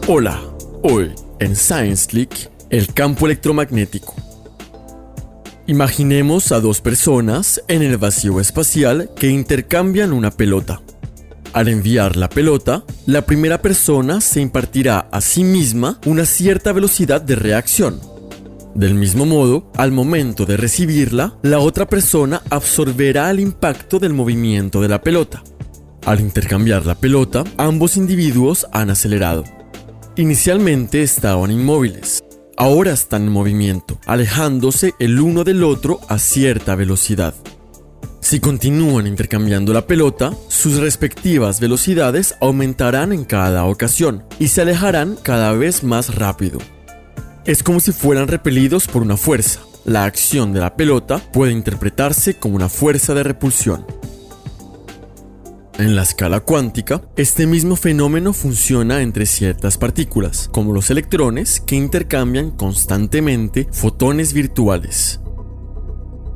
Hola, hoy en Science League, el campo electromagnético. Imaginemos a dos personas en el vacío espacial que intercambian una pelota. Al enviar la pelota, la primera persona se impartirá a sí misma una cierta velocidad de reacción. Del mismo modo, al momento de recibirla, la otra persona absorberá el impacto del movimiento de la pelota. Al intercambiar la pelota, ambos individuos han acelerado. Inicialmente estaban inmóviles, ahora están en movimiento, alejándose el uno del otro a cierta velocidad. Si continúan intercambiando la pelota, sus respectivas velocidades aumentarán en cada ocasión y se alejarán cada vez más rápido. Es como si fueran repelidos por una fuerza. La acción de la pelota puede interpretarse como una fuerza de repulsión. En la escala cuántica, este mismo fenómeno funciona entre ciertas partículas, como los electrones que intercambian constantemente fotones virtuales.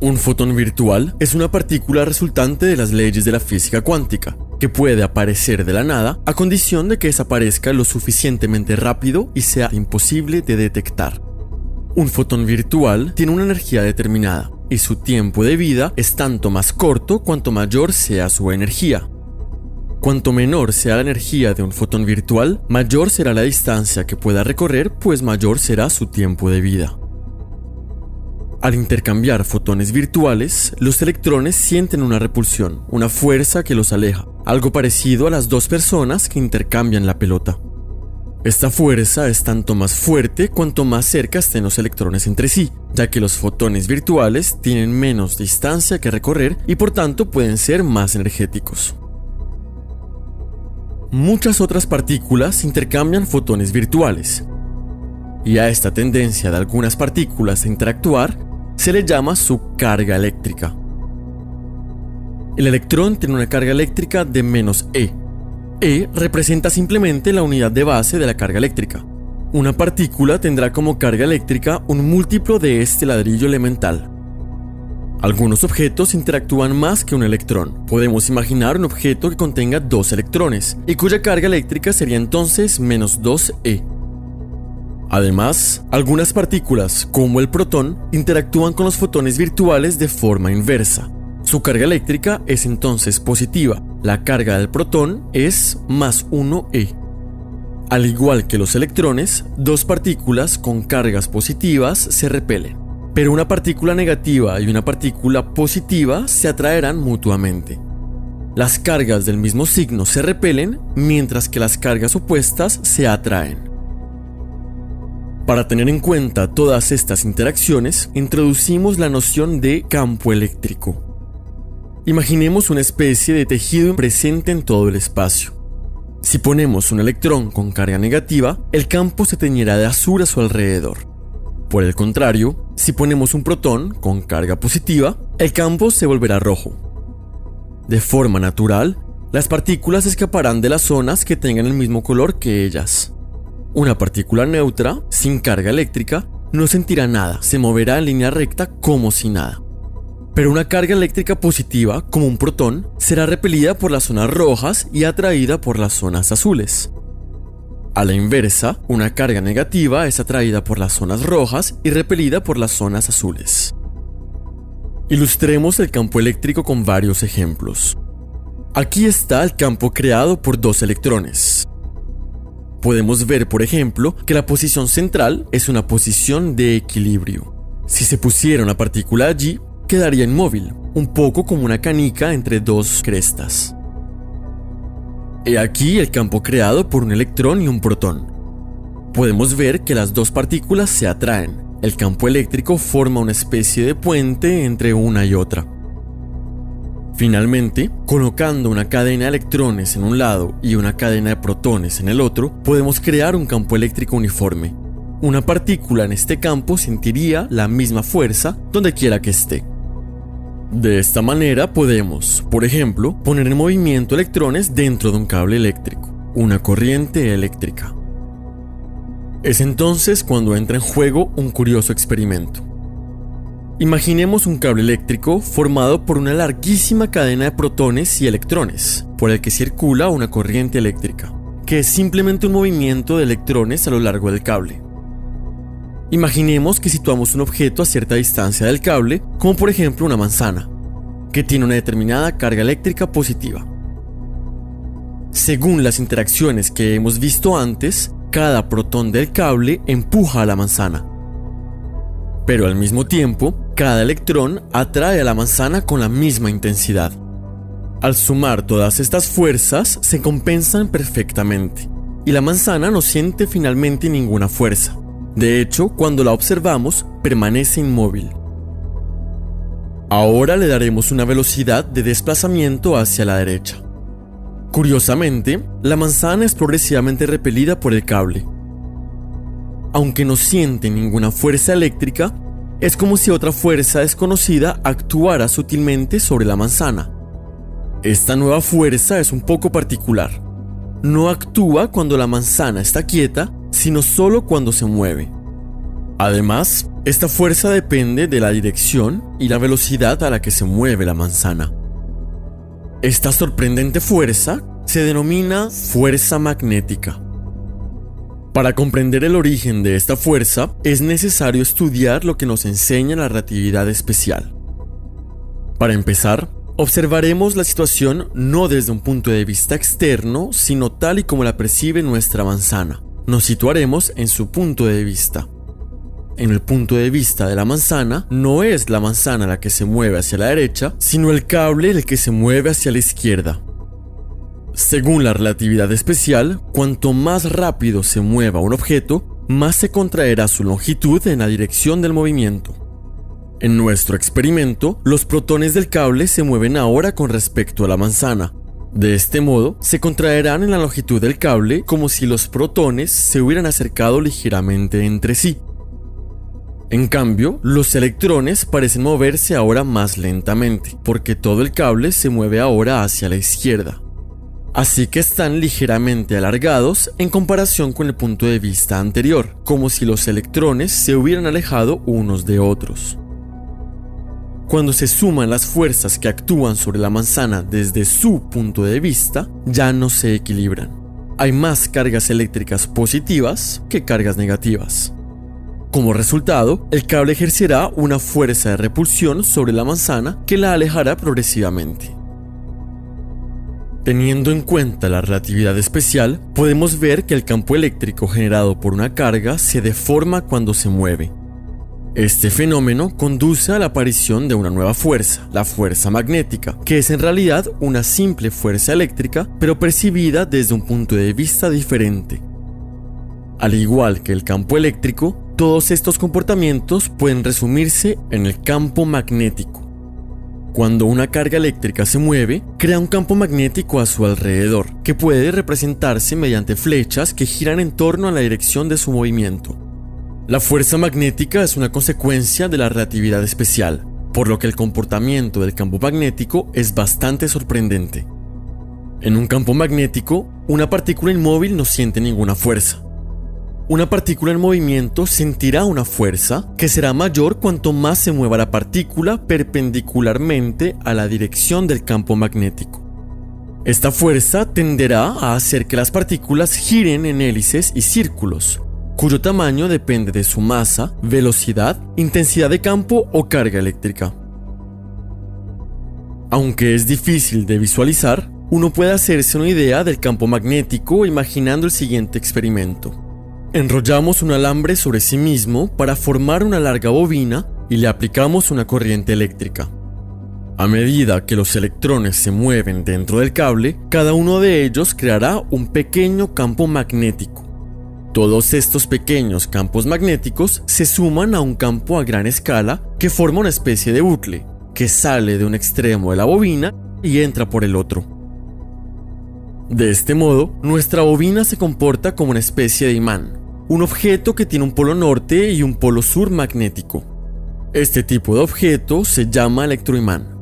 Un fotón virtual es una partícula resultante de las leyes de la física cuántica, que puede aparecer de la nada a condición de que desaparezca lo suficientemente rápido y sea imposible de detectar. Un fotón virtual tiene una energía determinada, y su tiempo de vida es tanto más corto cuanto mayor sea su energía. Cuanto menor sea la energía de un fotón virtual, mayor será la distancia que pueda recorrer, pues mayor será su tiempo de vida. Al intercambiar fotones virtuales, los electrones sienten una repulsión, una fuerza que los aleja, algo parecido a las dos personas que intercambian la pelota. Esta fuerza es tanto más fuerte cuanto más cerca estén los electrones entre sí, ya que los fotones virtuales tienen menos distancia que recorrer y por tanto pueden ser más energéticos. Muchas otras partículas intercambian fotones virtuales, y a esta tendencia de algunas partículas a interactuar se le llama su carga eléctrica. El electrón tiene una carga eléctrica de menos E. E representa simplemente la unidad de base de la carga eléctrica. Una partícula tendrá como carga eléctrica un múltiplo de este ladrillo elemental. Algunos objetos interactúan más que un electrón. Podemos imaginar un objeto que contenga dos electrones y cuya carga eléctrica sería entonces menos 2E. Además, algunas partículas, como el protón, interactúan con los fotones virtuales de forma inversa. Su carga eléctrica es entonces positiva. La carga del protón es más 1E. Al igual que los electrones, dos partículas con cargas positivas se repelen. Pero una partícula negativa y una partícula positiva se atraerán mutuamente. Las cargas del mismo signo se repelen, mientras que las cargas opuestas se atraen. Para tener en cuenta todas estas interacciones, introducimos la noción de campo eléctrico. Imaginemos una especie de tejido presente en todo el espacio. Si ponemos un electrón con carga negativa, el campo se teñirá de azul a su alrededor. Por el contrario, si ponemos un protón con carga positiva, el campo se volverá rojo. De forma natural, las partículas escaparán de las zonas que tengan el mismo color que ellas. Una partícula neutra, sin carga eléctrica, no sentirá nada, se moverá en línea recta como si nada. Pero una carga eléctrica positiva, como un protón, será repelida por las zonas rojas y atraída por las zonas azules. A la inversa, una carga negativa es atraída por las zonas rojas y repelida por las zonas azules. Ilustremos el campo eléctrico con varios ejemplos. Aquí está el campo creado por dos electrones. Podemos ver, por ejemplo, que la posición central es una posición de equilibrio. Si se pusiera una partícula allí, quedaría inmóvil, un poco como una canica entre dos crestas. He aquí el campo creado por un electrón y un protón. Podemos ver que las dos partículas se atraen. El campo eléctrico forma una especie de puente entre una y otra. Finalmente, colocando una cadena de electrones en un lado y una cadena de protones en el otro, podemos crear un campo eléctrico uniforme. Una partícula en este campo sentiría la misma fuerza donde quiera que esté. De esta manera podemos, por ejemplo, poner en movimiento electrones dentro de un cable eléctrico, una corriente eléctrica. Es entonces cuando entra en juego un curioso experimento. Imaginemos un cable eléctrico formado por una larguísima cadena de protones y electrones. por el que circula una corriente eléctrica, que es simplemente un movimiento de electrones a lo largo del cable. Imaginemos que situamos un objeto a cierta distancia del cable, como por ejemplo una manzana, que tiene una determinada carga eléctrica positiva. Según las interacciones que hemos visto antes, cada protón del cable empuja a la manzana. Pero al mismo tiempo, cada electrón atrae a la manzana con la misma intensidad. Al sumar todas estas fuerzas, se compensan perfectamente, y la manzana no siente finalmente ninguna fuerza. De hecho, cuando la observamos, permanece inmóvil. Ahora le daremos una velocidad de desplazamiento hacia la derecha. Curiosamente, la manzana es progresivamente repelida por el cable. Aunque no siente ninguna fuerza eléctrica, es como si otra fuerza desconocida actuara sutilmente sobre la manzana. Esta nueva fuerza es un poco particular. No actúa cuando la manzana está quieta, sino solo cuando se mueve. Además, esta fuerza depende de la dirección y la velocidad a la que se mueve la manzana. Esta sorprendente fuerza se denomina fuerza magnética. Para comprender el origen de esta fuerza, es necesario estudiar lo que nos enseña la relatividad especial. Para empezar, observaremos la situación no desde un punto de vista externo, sino tal y como la percibe nuestra manzana. Nos situaremos en su punto de vista. En el punto de vista de la manzana, no es la manzana la que se mueve hacia la derecha, sino el cable el que se mueve hacia la izquierda. Según la relatividad especial, cuanto más rápido se mueva un objeto, más se contraerá su longitud en la dirección del movimiento. En nuestro experimento, los protones del cable se mueven ahora con respecto a la manzana. De este modo, se contraerán en la longitud del cable como si los protones se hubieran acercado ligeramente entre sí. En cambio, los electrones parecen moverse ahora más lentamente, porque todo el cable se mueve ahora hacia la izquierda. Así que están ligeramente alargados en comparación con el punto de vista anterior, como si los electrones se hubieran alejado unos de otros. Cuando se suman las fuerzas que actúan sobre la manzana desde su punto de vista, ya no se equilibran. Hay más cargas eléctricas positivas que cargas negativas. Como resultado, el cable ejercerá una fuerza de repulsión sobre la manzana que la alejará progresivamente. Teniendo en cuenta la relatividad especial, podemos ver que el campo eléctrico generado por una carga se deforma cuando se mueve. Este fenómeno conduce a la aparición de una nueva fuerza, la fuerza magnética, que es en realidad una simple fuerza eléctrica, pero percibida desde un punto de vista diferente. Al igual que el campo eléctrico, todos estos comportamientos pueden resumirse en el campo magnético. Cuando una carga eléctrica se mueve, crea un campo magnético a su alrededor, que puede representarse mediante flechas que giran en torno a la dirección de su movimiento. La fuerza magnética es una consecuencia de la relatividad especial, por lo que el comportamiento del campo magnético es bastante sorprendente. En un campo magnético, una partícula inmóvil no siente ninguna fuerza. Una partícula en movimiento sentirá una fuerza que será mayor cuanto más se mueva la partícula perpendicularmente a la dirección del campo magnético. Esta fuerza tenderá a hacer que las partículas giren en hélices y círculos, cuyo tamaño depende de su masa, velocidad, intensidad de campo o carga eléctrica. Aunque es difícil de visualizar, uno puede hacerse una idea del campo magnético imaginando el siguiente experimento. Enrollamos un alambre sobre sí mismo para formar una larga bobina y le aplicamos una corriente eléctrica. A medida que los electrones se mueven dentro del cable, cada uno de ellos creará un pequeño campo magnético. Todos estos pequeños campos magnéticos se suman a un campo a gran escala que forma una especie de bucle, que sale de un extremo de la bobina y entra por el otro. De este modo, nuestra bobina se comporta como una especie de imán, un objeto que tiene un polo norte y un polo sur magnético. Este tipo de objeto se llama electroimán.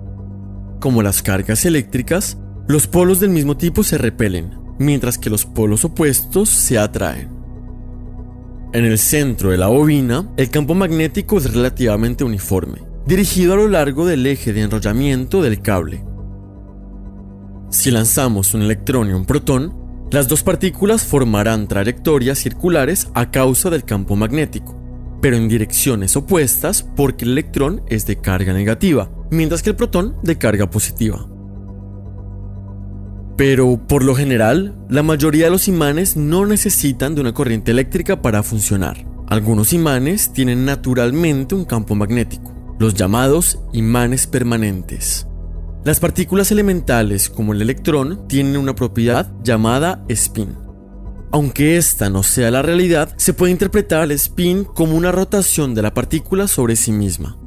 Como las cargas eléctricas, los polos del mismo tipo se repelen, mientras que los polos opuestos se atraen. En el centro de la bobina, el campo magnético es relativamente uniforme, dirigido a lo largo del eje de enrollamiento del cable. Si lanzamos un electrón y un protón, las dos partículas formarán trayectorias circulares a causa del campo magnético, pero en direcciones opuestas porque el electrón es de carga negativa, mientras que el protón de carga positiva. Pero, por lo general, la mayoría de los imanes no necesitan de una corriente eléctrica para funcionar. Algunos imanes tienen naturalmente un campo magnético, los llamados imanes permanentes. Las partículas elementales, como el electrón, tienen una propiedad llamada spin. Aunque esta no sea la realidad, se puede interpretar el spin como una rotación de la partícula sobre sí misma.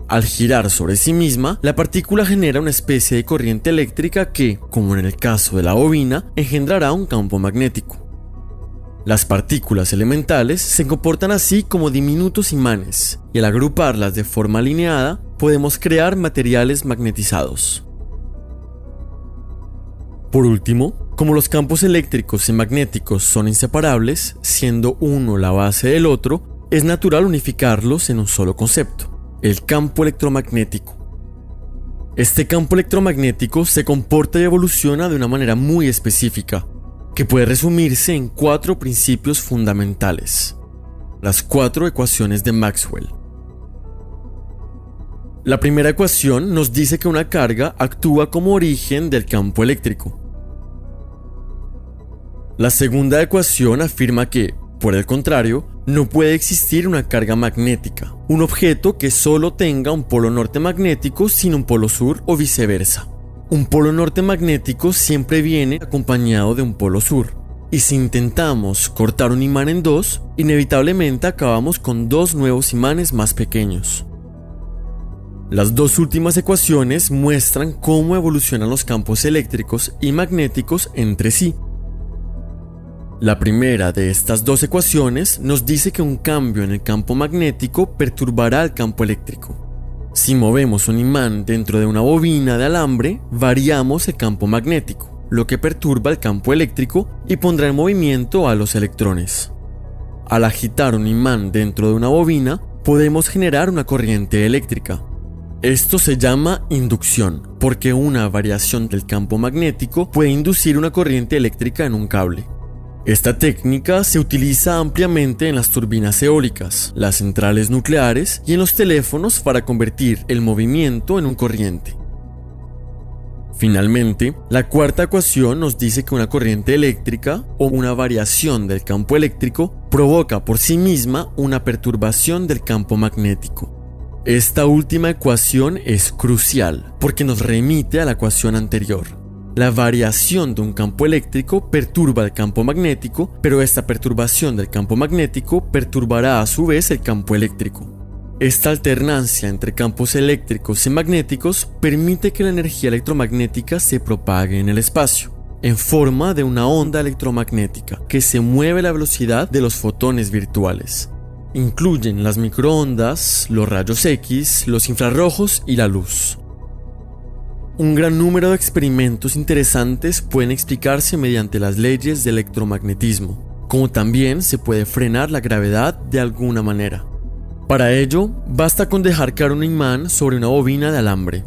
Al girar sobre sí misma, la partícula genera una especie de corriente eléctrica que, como en el caso de la bobina, engendrará un campo magnético. Las partículas elementales se comportan así como diminutos imanes, y al agruparlas de forma alineada, podemos crear materiales magnetizados. Por último, como los campos eléctricos y magnéticos son inseparables, siendo uno la base del otro, es natural unificarlos en un solo concepto: el campo electromagnético. Este campo electromagnético se comporta y evoluciona de una manera muy específica, que puede resumirse en 4 principios fundamentales: las 4 ecuaciones de Maxwell. La primera ecuación nos dice que una carga actúa como origen del campo eléctrico. La segunda ecuación afirma que, por el contrario, no puede existir una carga magnética, un objeto que solo tenga un polo norte magnético sin un polo sur o viceversa. Un polo norte magnético siempre viene acompañado de un polo sur, y si intentamos cortar un imán en dos, inevitablemente acabamos con 2 nuevos imanes más pequeños. Las 2 últimas ecuaciones muestran cómo evolucionan los campos eléctricos y magnéticos entre sí. La primera de estas 2 ecuaciones nos dice que un cambio en el campo magnético perturbará el campo eléctrico. Si movemos un imán dentro de una bobina de alambre, variamos el campo magnético, lo que perturba el campo eléctrico y pondrá en movimiento a los electrones. Al agitar un imán dentro de una bobina, podemos generar una corriente eléctrica. Esto se llama inducción, porque una variación del campo magnético puede inducir una corriente eléctrica en un cable. Esta técnica se utiliza ampliamente en las turbinas eólicas, las centrales nucleares y en los teléfonos para convertir el movimiento en un corriente. Finalmente, la cuarta ecuación nos dice que una corriente eléctrica o una variación del campo eléctrico provoca por sí misma una perturbación del campo magnético. Esta última ecuación es crucial porque nos remite a la ecuación anterior. La variación de un campo eléctrico perturba el campo magnético, pero esta perturbación del campo magnético perturbará a su vez el campo eléctrico. Esta alternancia entre campos eléctricos y magnéticos permite que la energía electromagnética se propague en el espacio, en forma de una onda electromagnética que se mueve a la velocidad de los fotones virtuales. Incluyen las microondas, los rayos X, los infrarrojos y la luz. Un gran número de experimentos interesantes pueden explicarse mediante las leyes del electromagnetismo, como también se puede frenar la gravedad de alguna manera. Para ello, basta con dejar caer un imán sobre una bobina de alambre.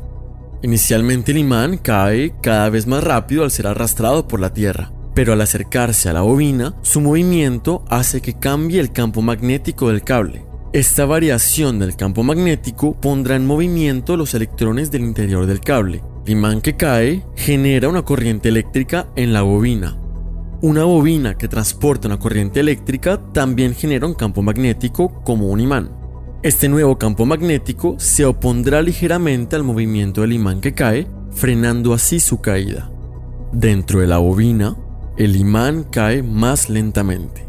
Inicialmente el imán cae cada vez más rápido al ser arrastrado por la tierra, pero al acercarse a la bobina, su movimiento hace que cambie el campo magnético del cable. Esta variación del campo magnético pondrá en movimiento los electrones del interior del cable. El imán que cae genera una corriente eléctrica en la bobina. Una bobina que transporta una corriente eléctrica también genera un campo magnético como un imán. Este nuevo campo magnético se opondrá ligeramente al movimiento del imán que cae, frenando así su caída. Dentro de la bobina, el imán cae más lentamente.